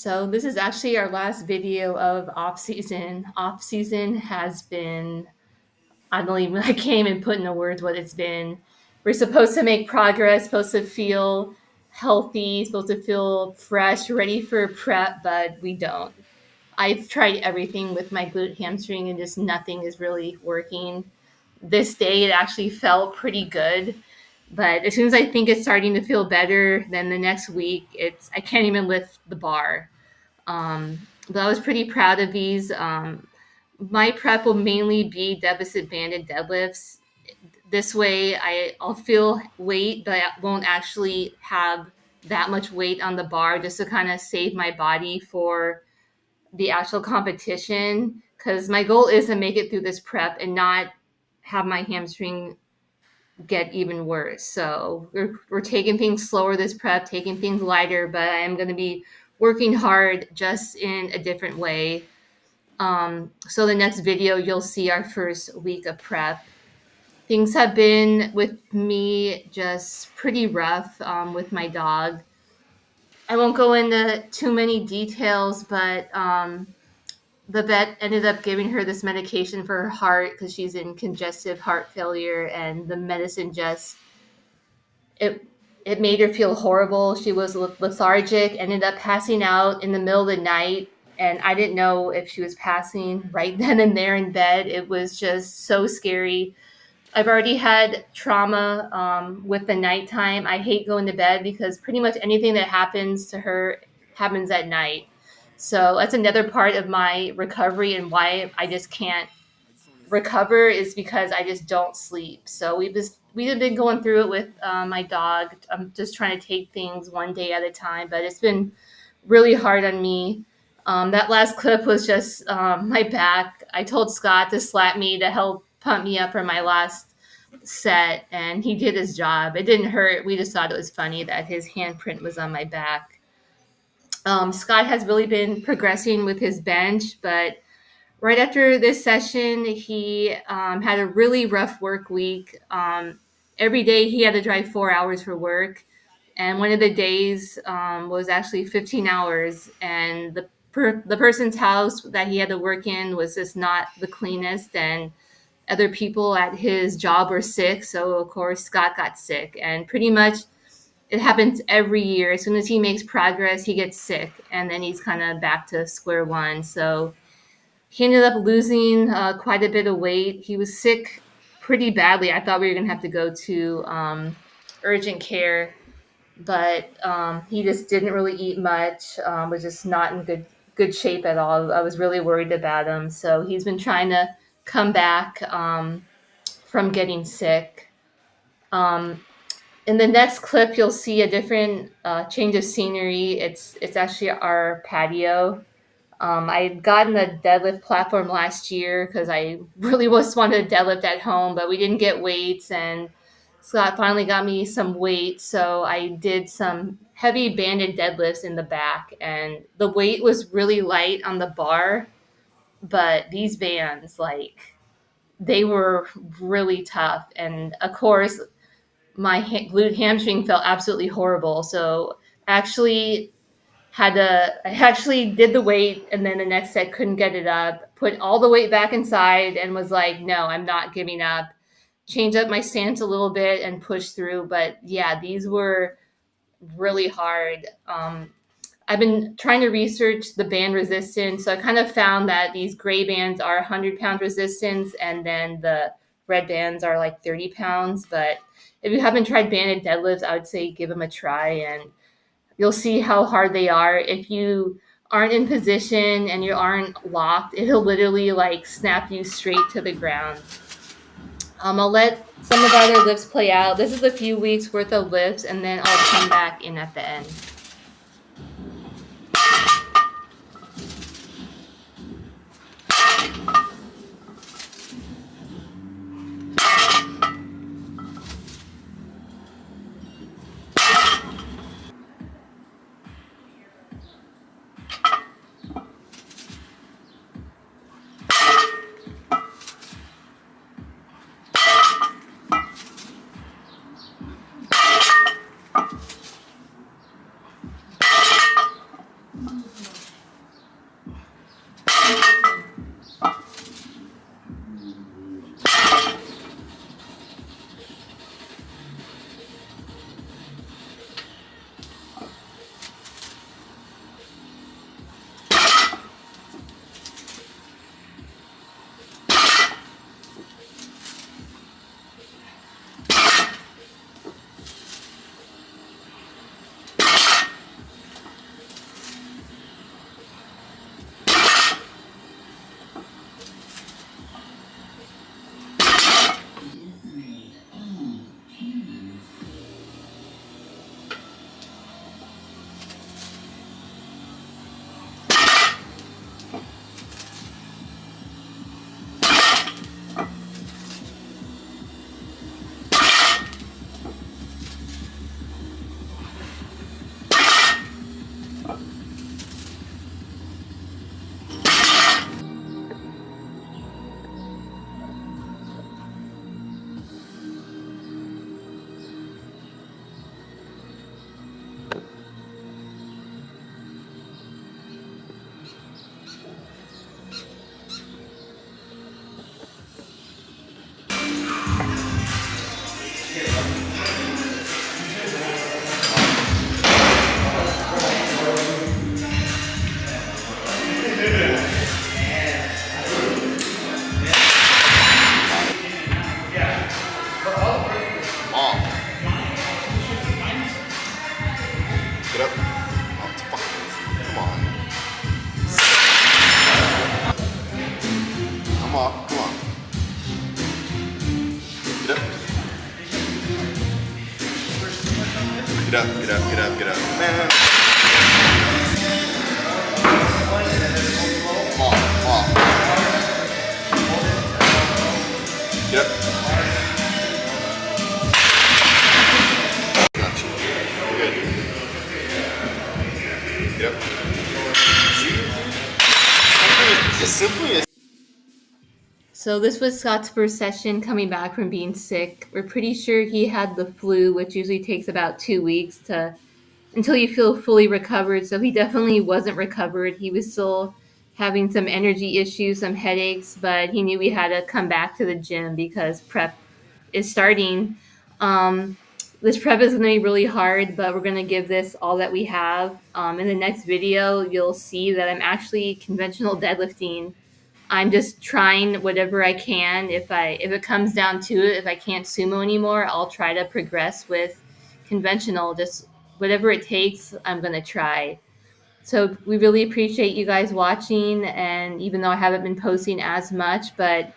So this is actually our last video of off season. Off season has been, I can't even put into words what it's been. We're supposed to make progress, supposed to feel healthy, supposed to feel fresh, ready for prep, but we don't. I've tried everything with my glute hamstring and just nothing is really working. This day it actually felt pretty good, but as soon as I think it's starting to feel better, then the next week I can't even lift the bar. But I was pretty proud of these. My prep will mainly be deficit banded deadlifts. This way, I'll feel weight, but I won't actually have that much weight on the bar just to kind of save my body for the actual competition. Because my goal is to make it through this prep and not have my hamstring get even worse. So we're taking things slower this prep, taking things lighter, but I am going to be working hard just in a different way. So the next video, you'll see our first week of prep. Things have been with me just pretty rough with my dog. I won't go into too many details, but the vet ended up giving her this medication for her heart because she's in congestive heart failure, and the medicine just it it made her feel horrible. She was lethargic, ended up passing out in the middle of the night, and I didn't know if she was passing right then and there in bed. It was just so scary. I've already had trauma with the nighttime. I hate going to bed because pretty much anything that happens to her happens at night. So that's another part of my recovery and why I just can't recover is because I just don't sleep. So we've been going through it with my dog. I'm just trying to take things one day at a time, but it's been really hard on me. That last clip was just my back. I told Scott to slap me to help pump me up for my last set, and he did his job. It didn't hurt. We just thought it was funny that his handprint was on my back. Scott has really been progressing with his bench, but right after this session, he had a really rough work week. Every day he had to drive 4 hours for work. And one of the days was actually 15 hours. And the person's house that he had to work in was just not the cleanest. And other people at his job were sick. So, of course, Scott got sick. And pretty much it happens every year. As soon as he makes progress, he gets sick. And then he's kind of back to square one. So, he ended up losing quite a bit of weight. He was sick pretty badly. I thought we were going to have to go to urgent care, but he just didn't really eat much. Was just not in good shape at all. I was really worried about him. So he's been trying to come back from getting sick. In the next clip, you'll see a different change of scenery. It's actually our patio. I had gotten a deadlift platform last year because I really just wanted to deadlift at home, but we didn't get weights, and Scott finally got me some weights. So I did some heavy banded deadlifts in the back, and the weight was really light on the bar, but these bands, they were really tough. And of course, my glute hamstring felt absolutely horrible. So actually, I actually did the weight, and then the next set couldn't get it up, put all the weight back inside and was like, no, I'm not giving up. Change up my stance a little bit and push through. But yeah, these were really hard. I've been trying to research the band resistance. So I kind of found that these gray bands are 100-pound resistance, and then the red bands are like 30 pounds. But if you haven't tried banded deadlifts, I would say give them a try, and you'll see how hard they are. If you aren't in position and you aren't locked, it'll literally snap you straight to the ground. I'll let some of our other lifts play out. This is a few weeks worth of lifts, and then I'll come back in at the end. Get up. Oh, it's fucking. Come on. Come on. Come on. Get up. Get up. Get up. Get up. Get up. Man. Come on. Come on. Get up. Gotcha. Good. Yep. See? It's simply as So this was Scott's first session coming back from being sick. We're pretty sure he had the flu, which usually takes about 2 weeks until you feel fully recovered. So he definitely wasn't recovered. He was still having some energy issues, some headaches, but he knew we had to come back to the gym because prep is starting. Um, this prep is going to be really hard, but we're going to give this all that we have. In the next video, you'll see that I'm actually conventional deadlifting. I'm just trying whatever I can. If it comes down to it, if I can't sumo anymore, I'll try to progress with conventional. Just whatever it takes, I'm gonna try. So we really appreciate you guys watching, and even though I haven't been posting as much, but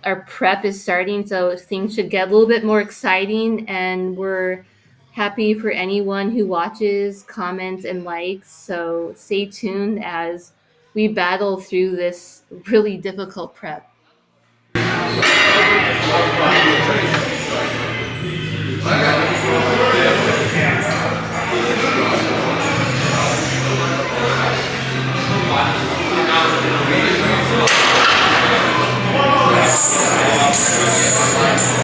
our prep is starting, so things should get a little bit more exciting, and we're happy for anyone who watches, comments, and likes. So stay tuned as we battle through this really difficult prep.